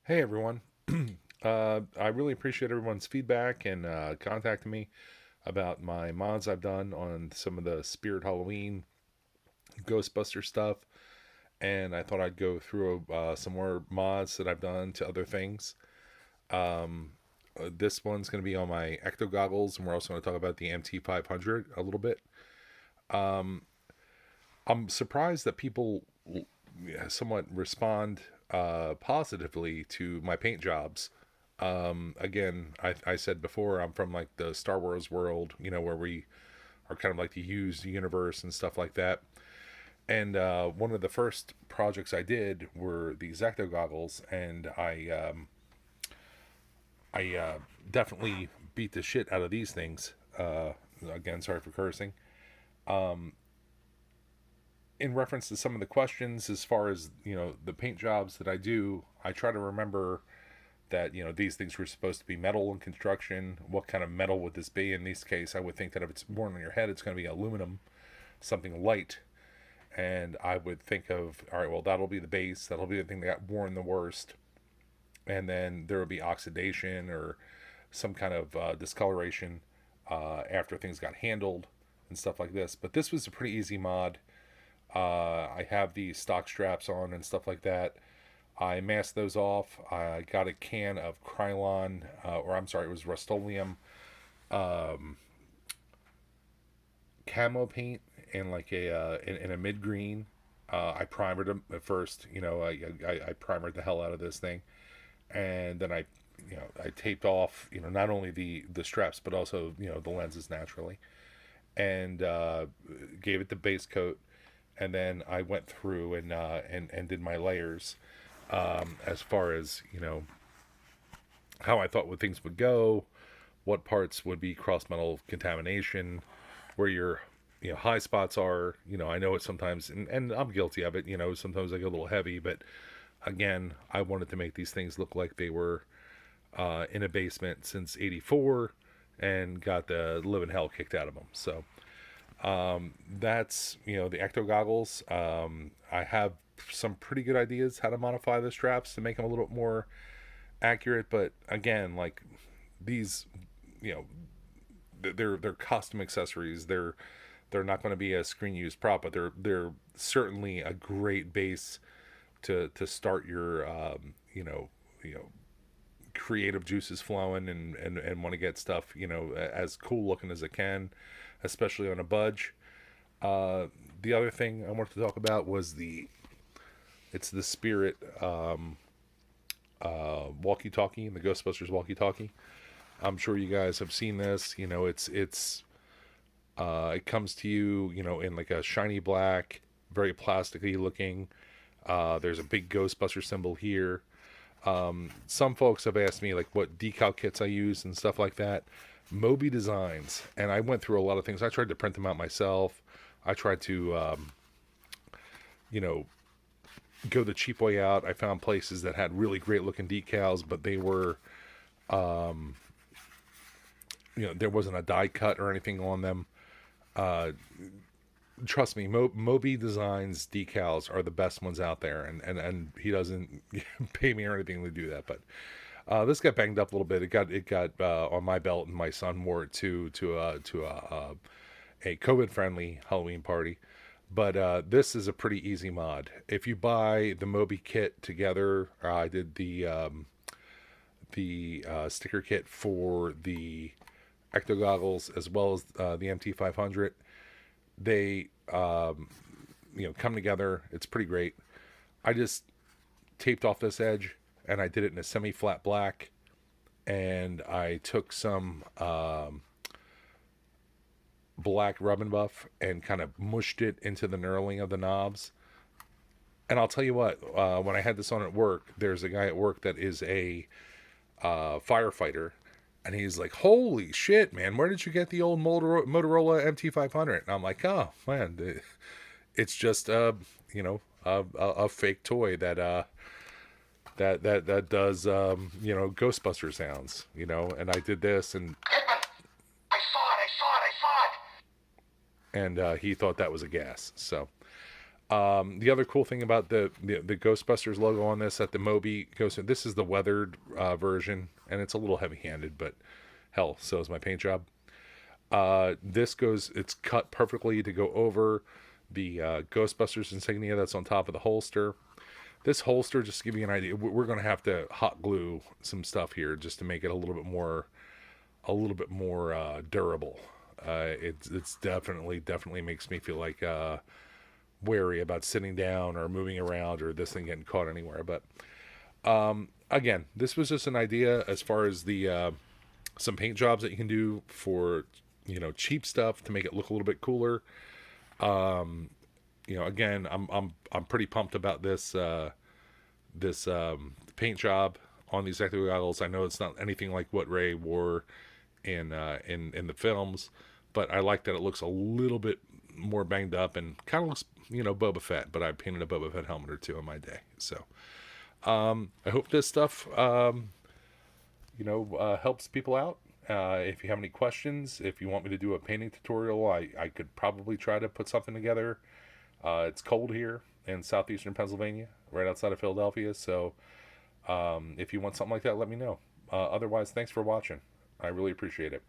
Hey everyone. I really appreciate everyone's feedback and contacting me about my mods I've done on some of the Spirit Halloween Ghostbuster stuff. And I thought I'd go through some more mods that I've done to other things. Um, this one's going to be on my ecto goggles, and we're also going to talk about the mt500 a little bit. Um, I'm surprised that people somewhat respond positively to my paint jobs. Again, I said before, I'm from like the Star Wars world, where we are kind of like the used universe and stuff like that. And one of the first projects I did were these ecto goggles, and I definitely beat the shit out of these things. Again, sorry for cursing. Um, in reference to some of the questions, as far as the paint jobs that I do, I try to remember that these things were supposed to be metal in construction. What kind of metal would this be? In this case, I would think that if it's worn on your head, it's going to be aluminum, something light. And I would think of, all right, well, that'll be the base. That'll be the thing that got worn the worst. And then there would be oxidation or some kind of discoloration after things got handled and stuff like this. But this was a pretty easy mod. I have the stock straps on and stuff like that. I masked those off. I got a can of Krylon, or I'm sorry, it was Rust-Oleum um, camo paint in like in a mid green. I primered them at first. I primered the hell out of this thing, and then I taped off not only the straps but also the lenses naturally, and gave it the base coat, and then I went through and did my layers as far as how I thought things would go, what parts would be cross metal contamination, where your high spots are. I know it sometimes, and I'm guilty of it. Sometimes I get a little heavy, but again, I wanted to make these things look like they were in a basement since '84, and got the living hell kicked out of them. So that's the ecto goggles. I have some pretty good ideas how to modify the straps to make them a little bit more accurate, but again, like these, you know, they're custom accessories. They're not going to be a screen used prop, but they're certainly a great base to start your creative juices flowing and want to get stuff as cool looking as it can, especially on a budge. Uh, the other thing I wanted to talk about was it's the Spirit walkie talkie, the Ghostbusters walkie talkie. I'm sure you guys have seen this. It comes to you, in like a shiny black, very plasticky looking. There's a big Ghostbuster symbol here. Some folks have asked me like what decal kits I use and stuff like that. Moby Designs, and I went through a lot of things. I tried to print them out myself. I tried to, you know, go the cheap way out. I found places that had really great looking decals, but they were, there wasn't a die cut or anything on them. Uh, Trust me, Moby Designs decals are the best ones out there, and he doesn't pay me or anything to do that. But this got banged up a little bit. It got on my belt, and my son wore it to a COVID friendly Halloween party. But this is a pretty easy mod. If you buy the Moby kit together, I did the sticker kit for the ecto goggles as well as the MT500. They come together. It's pretty great. I just taped off this edge and I did it in a semi flat black, and I took some black rub and buff and kind of mushed it into the knurling of the knobs. And I'll tell you what, when I had this on at work, there's a guy at work that is a firefighter, and he's like, "Holy shit, man! Where did you get the old Motorola MT500?" And I'm like, "Oh man, it's just a fake toy that does Ghostbuster sounds, And I did this, and Pittman, I saw it, I saw it, I saw it. he thought that was a gas. So The other cool thing about the Ghostbusters logo on this, that the Moby Ghost, this is the weathered version, and it's a little heavy-handed, but hell, so is my paint job. It's cut perfectly to go over the Ghostbusters insignia that's on top of the holster. This holster, just to give you an idea, we're going to have to hot glue some stuff here just to make it a little bit more durable. It's definitely makes me feel like wary about sitting down or moving around or this thing getting caught anywhere. But again, this was just an idea as far as the some paint jobs that you can do for cheap stuff to make it look a little bit cooler. Again, I'm pretty pumped about this paint job on these ecto goggles. I know it's not anything like what Ray wore in the films, but I like that it looks a little bit more banged up and kind of looks Boba Fett. But I painted a Boba Fett helmet or two in my day, so I hope this stuff helps people out. If you have any questions, if you want me to do a painting tutorial, I could probably try to put something together. It's cold here in southeastern Pennsylvania, right outside of Philadelphia, so if you want something like that, let me know. Otherwise, thanks for watching. I really appreciate it.